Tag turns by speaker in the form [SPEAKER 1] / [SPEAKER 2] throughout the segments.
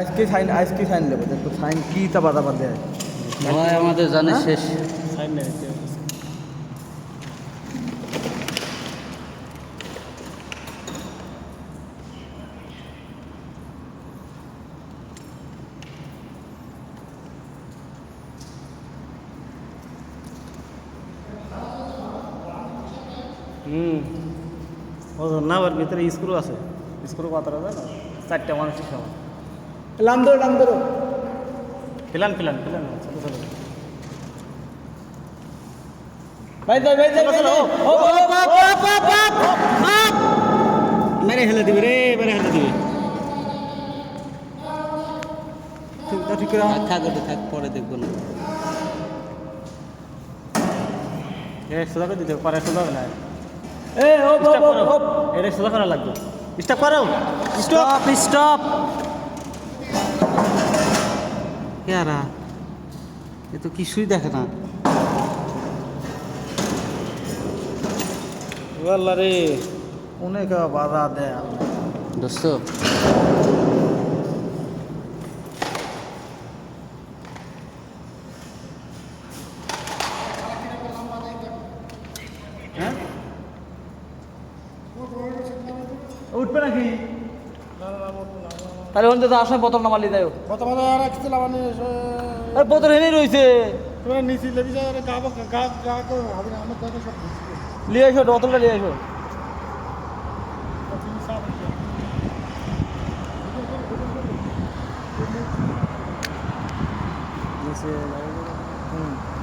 [SPEAKER 1] আজকে সাইন দেবো, দেখো সাইন কি চাপা চাপা দেয়।
[SPEAKER 2] ভয় আমাদের জানে
[SPEAKER 1] হ্যাঁ?
[SPEAKER 2] শেষ।
[SPEAKER 3] সাইড নেই ওজন না, ওর ভিতরে স্ক্রু আছে। স্ক্রু কতটা জানো? 4টে মানুষের সমান।
[SPEAKER 1] লাম ধরো
[SPEAKER 3] ফিলান ছোটো ছোটো।
[SPEAKER 1] ভাই
[SPEAKER 3] চলো, মেরে হেলে দিবে রে, মেরে হেলে দিবে।
[SPEAKER 1] ঠিক করে
[SPEAKER 2] থাক ওটা থাক, পরে দেখবো না।
[SPEAKER 3] সোজা করে দিতে পরে সোজা হবে না।
[SPEAKER 1] এ
[SPEAKER 3] স্টপ করো, এটা সোজা করা লাগবে। স্টপ করো,
[SPEAKER 2] স্টপ স্টপ। কেরা এ তো কিছুই দেখে না।
[SPEAKER 3] আল্লাহ রে।
[SPEAKER 1] অনেক বাধা দেয়।
[SPEAKER 2] দোস্ত
[SPEAKER 1] হ্যাঁ উঠবে নাকি? তাহলে অন্তত আসলে বোতল নামালি দেয়। বোতল হেনে রয়েছে, লিয়ে এসো, বোতলটা লিয়ে এসো।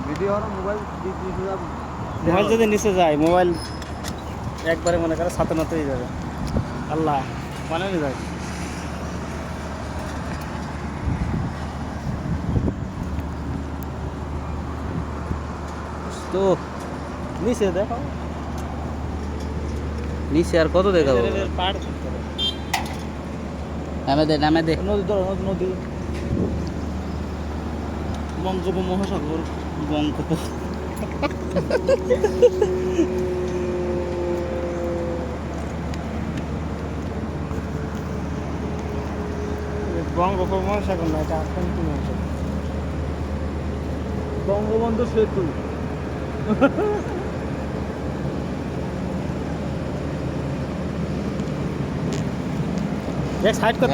[SPEAKER 1] ভিডিও আর মোবাইল
[SPEAKER 3] মোবাইল যদি নিচে যায়, মোবাইল একবারে মনে করে সাথে নাতে হয়ে যাবে। আল্লাহ মানে হয়ে যায়।
[SPEAKER 2] তো
[SPEAKER 3] নিচে দেখো,
[SPEAKER 2] নিচে আর কত দেখাবো?
[SPEAKER 3] পাড়
[SPEAKER 2] নামে দে।
[SPEAKER 1] নদী ধরো, নদী
[SPEAKER 3] বঙ্গোপমহাসাগর, বঙ্গ বঙ্গোপমহাসাগর না, এটা আটলান্টিক মহাসাগর।
[SPEAKER 1] বঙ্গবন্ধু সেতু।
[SPEAKER 3] সাইড করতে